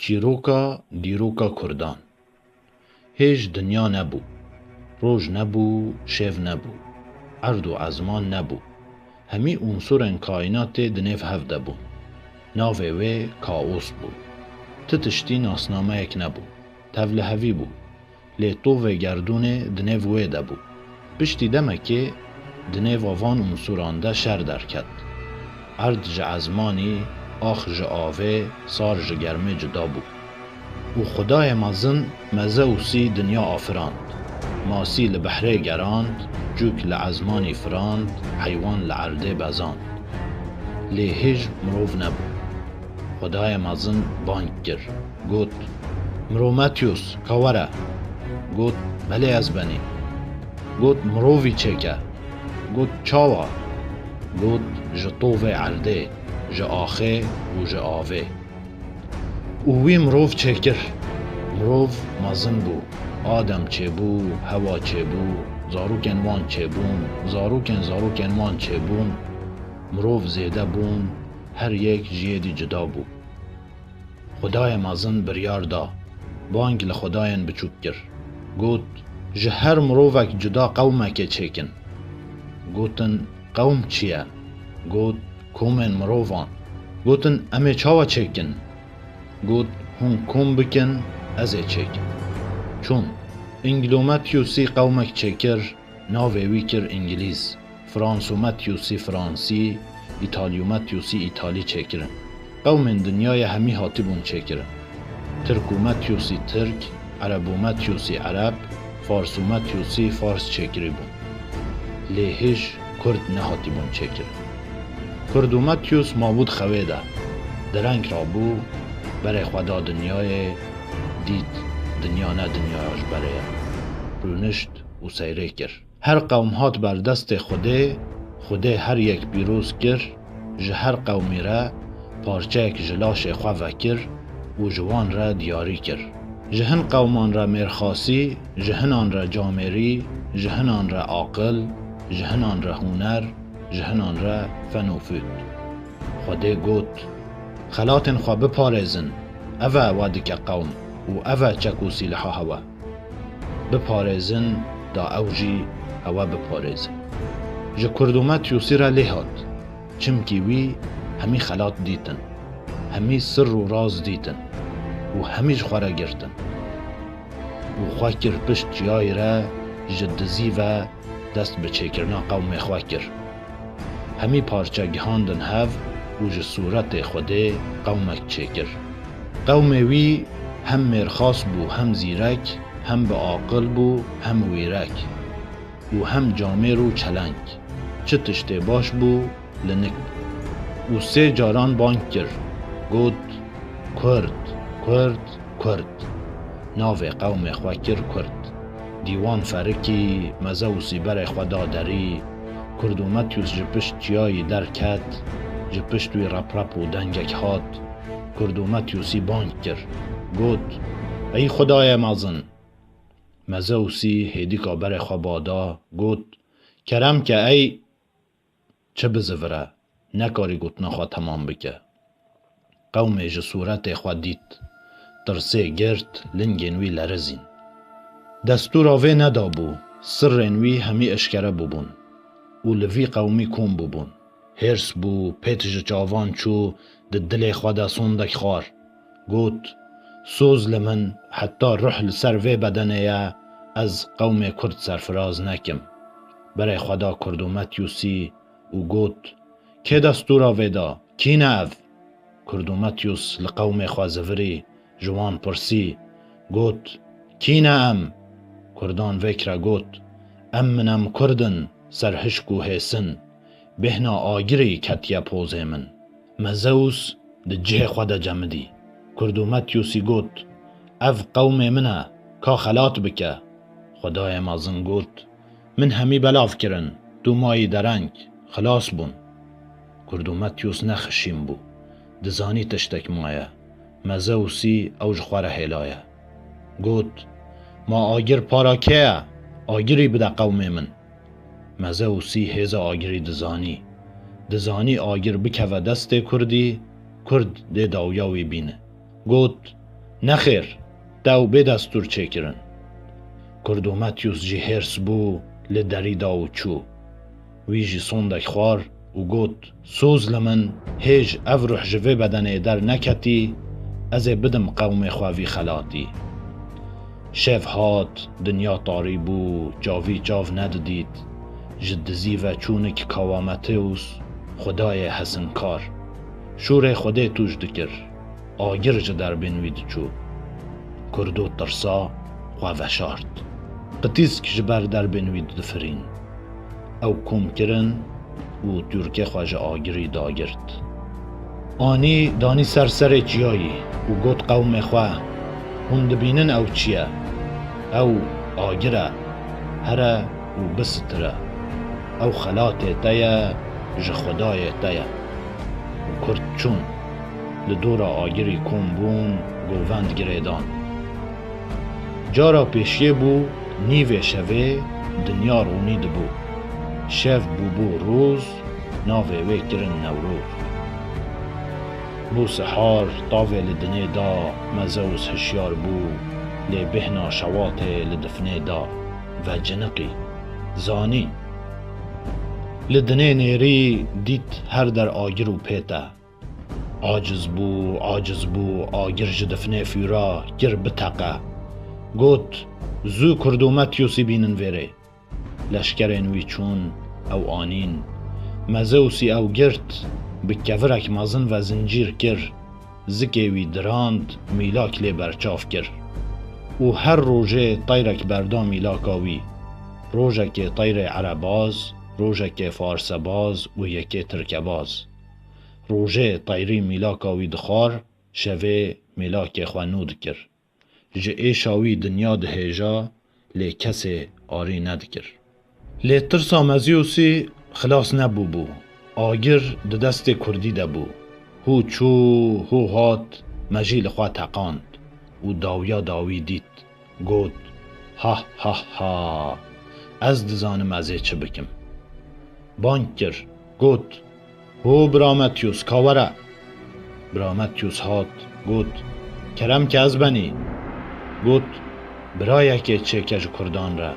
چیروکا دیروکا کردان. هیچ دنیا نبو، روز نبو، شیو نبو، عرض و ازمان نبو. همی عنصر کائنات دنیف هفته بو. ناوه وی کائوس بو. تتشتی ناسنامه یک نبو. تول هوی بو. لیتو و گردون دنیف وی ده بو. پشتی دمه که دنیف آوان عنصرانده شر درکد. عرض جه ازمانی، آخ جه آوه، سار جه گرمه جدا بو. و خدای مزن مزه و سی دنیا آفراند. ماسی لبحره گراند، جوک لعزمانی فراند، حیوان لعرده بزاند. لی هیچ مروف نبو. خدای مزن بانک گر. گوت مرو ماتیوس کاوره. گوت بله از بنی. گوت مروفی چکه. گوت چاوا. گوت جطوه عرده، جه آخه و جه آوه. اوی مروف چکر. مروف مزن بو. آدم چه بو، هوا چه بو، زاروکن وان چه بون، زاروکن وان چه بون. مروف زیده بون، هر یک جیدی جدا بو. خدای مزن بریار دا، بانگ لخداین بچوک گر. گوت جه هر مروفک جدا قومک چکن. گوتن قوم چیه؟ گوت کومن مروفان. گوتن امی چاوا چکن؟ گوت هون کوم بکن ازه چکن. چون انگلومتیوسی قومک چکر ناوه وی کر انگلیز، فرانسومتیوسی فرانسی، ایتالیومتیوسی ایتالی چکرن. قوم دنیای همی هاتی بون چکرن. ترکومتیوسی ترک، عربومتیوسی عرب، فارسومتیوسی فارس چکری بون. لیهش کرد نهاتی بون چکرن. کردومتیوس مابود خویده، درنگ را بو برای خدا دنیای دید. دنیا نه دنیایش برای رونشت و سیره کر. هر قوم هات بر دست خوده هر یک بیروز کر. جه هر قومی را پارچه یک جلاش خواه وکر و جوان را دیاری کر. جهن قومان را مرخاسی، جهنان را جامری، جهنان را عاقل، جهنان را هنر، جهنان را فن و فوت. خوده گوت خلاتن خواه بپارزن، اوه وادک قوم و اوه چکو سیلحا هوا. بپارزن دا اوجی هوا بپارزن. جه کردومتیوسی را لیهات، چمکی وی همی خلات دیتن، همی سر و راز دیتن و همیش خواه را گرتن. و خواه کر پشت جای را جدزی و دست به چکرنا قوم خواه کر. همی پارچه گهاندن هف و جه صورت خوده قومک چکر. قوم وی هم مرخاص بو هم زیرک، هم به عاقل بو هم ویرک و هم جامر و چلنگ. چه تشته باش بو لنک و سه جاران بانک کر. گوت کرد کرد کرد. ناو قوم خواه کر کرد. دیوان فرکی مزه و سیبر خدا داری. کردومتیوس جه پشت چیایی در کد، جه پشت وی رپ و دنگک هات. کردومتیوسی بانک کر. گوت ای خدای مزن. مزه و سی هیدی که بر خواه بادا. گوت کرم که ای چه بزوره نکاری گوتنا خواه تمام بکه. قوم جه صورت خواه دید، ترسه گرد لنگین وی لرزین. دستور آوه ندابو، سرین وی همی اشکره ببون و لوی قومی کن ببون. هرس بو پیت جه چاوان چو ده دل خواه ده سندک خوار. گوت سوز لمن حتی روح لسر وی بدنه از قوم کرد سرفراز نکم. برای خدا کردومتیوسی و گوت که دستور آوه دا؟ کی نه او؟ کردومتیوس لقوم خواه زوری جوان پرسی. گوت کی نه ام؟ کردان وکره گوت ام منم کردن سرهشک و حسن. بهنا آگیری کتیه پوزه من. مزوس ده جه خواه ده جمدی. کردومتیوسی گوت او قوم منه که خلات بکه. خدای مازن گوت من همی بلاف کرن دو مایی درنگ خلاص بون. کردومتیوس نخشیم بو. دزانی تشتک مایه. مزوسی اوج خواره هلایه. گوت ما آگیر پارا که آگیری بده قوم من. مزوسی هزا آگیری دزانی آگیر بکوه دست کردی. کرد ده داویاوی بینه. گوت نخیر دو به دستور چکرن. کردومتیوس جی هرس بو لدری داو چو. ویجی صندک خوار و گوت سوز لمن هیج افروح جوه بدنه در نکتی از بدم قوم خواوی خلاتی. شف هات دنیا طاری بو جاوی جاو نددید جدزی و چونک کاوامتیوس خدای حسن کار. شور خدای توش دکر آگر جدر بینوید چو. کردو ترسا خواوه شارد قطیز که جبر در بینوید دفرین. او کم کرن و ترکه خواج آگری داگرد. آنی دانی سرسر جیایی و گوت قوم خواه هند بینن او چیه؟ او آگره هره و بستره او خلات تایه جه خدای تایه. و کرد چون لدور آگری کم بون گووند گریدان. جارا پیشیه بو نیوه شوه دنیا رونید بو. شف بو روز ناوه وی کرن نوروز. بو سحار طاوه لدنه دا مزوز هشیار بو لی بهنا شواته لدفنه دا و جنقی زانی. لدنه نیری دیت هر در آگر و پیتا. عاجز بو آگر جدفنه فیرا گر بتقه. گوت زو کردومتیوسی بینن ویره. لشکرین وی چون او آنین مزوسی او گرت بکفرک مازن و زنجیر کر. زکی وی دراند میلاک لی برچاف کر. و هر روژه طیرک بردا میلاکاوی. روژه که طیر عرباز، روژه که فارسباز و یکی ترکباز. روژه طیری میلاکاوی دخار شوه میلاک خوانود کر. جه ایشاوی دنیا دهیجا لی کسی آری ندکر. لی ترسا مزیوسی خلاص نبو بو. آگر ده دست کردی ده بو. هو چو هو هات مجیل خواه تقاند و داویا داوی دید. گود ها ها ها از دزانم ازه چه بکم. بانک کر گود هو برامتیوس کاوره. برامتیوس هات گود کرم که از بنی. گود برای که چه کج کردان را.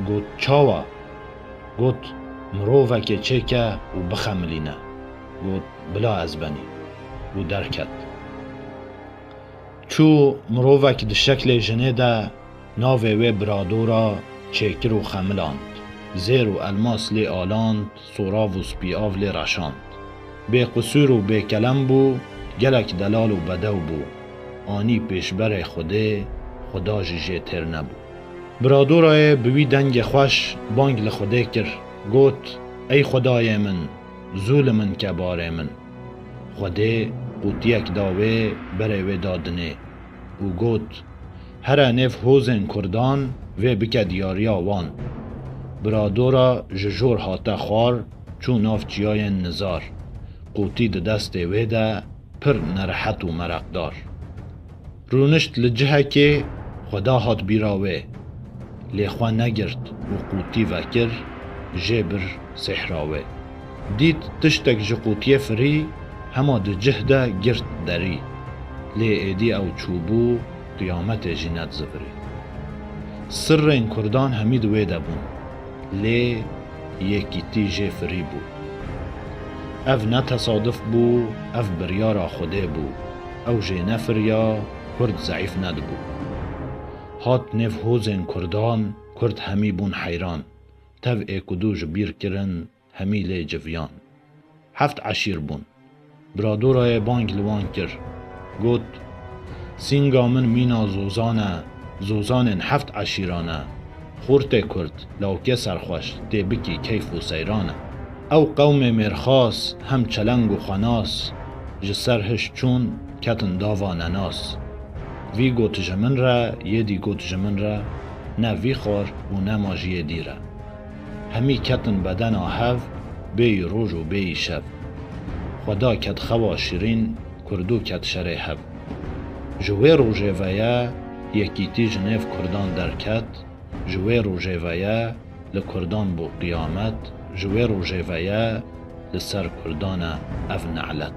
گود چاوا. گود مروفه که چه که و بخملینه. گود بلا از بنی و درکت. چو مروفه که ده شکل جنه ده ناوه و برادورا چکر و خملاند. زیر و الماس لی آلاند سوراو و سپیاو لی رشاند. بی قصور و بی کلم بو گلک دلال و بدو بو. آنی پیشبر خوده خدا جه تر نبو. برادورای بوی دنگ خوش بانگ لخوده کر. گوت ای خدای من زول من که باره من. خوده قوتیک داوه بره و دادنه. و گوت هر نف هوزن کردان و بکد یاریا وان. برادورا ججور هاته خوار چون ناف چیای نزار. قوتی ده دست ویده پر نرحت و مرقدار. رونشت لجهه که خدا هات بیراوه. لیخواه نگرد و قوتی وکر جبر سحراوه. دید تشتک جه قوتی فری هما ده جهده گرد دری. لی ایدی او چوبو قیامت جینت زفری. سر این کردان همید ویده بون. لی یکی تی جه فری بو. اف نه تصادف بو اف بریارا خوده بو. او جه نفریا کرد ضعیف ند بو. هات نف هوزن کردان کرد همی بون حیران. تو ایکدو جبیر کرن همی لی جویان. 7 عشیر بون. برادورای بانگ لوان کر. گوت سینگا من مینا زوزانه زوزانن 7 عشیرانه. خورت کرد لوکه سرخوش دی بکی کیف و سیرانه. او قوم مرخاس هم چلنگ و خناس جسرهش چون کتن داوا نناس. وی گوت جمن را یدی گوت جمن را نه وی خور و نه ماجی دیره. همی کتن بدن آهو بی روز و بی شب. خدا کت خوا شیرین کردو کت شره هب. جوه روژه ویا یکی تی جنیف کردان درکت. جوه روژه ویا لکردان بو قیامت. جوه روژه ویا لسر کردان اف نعلت.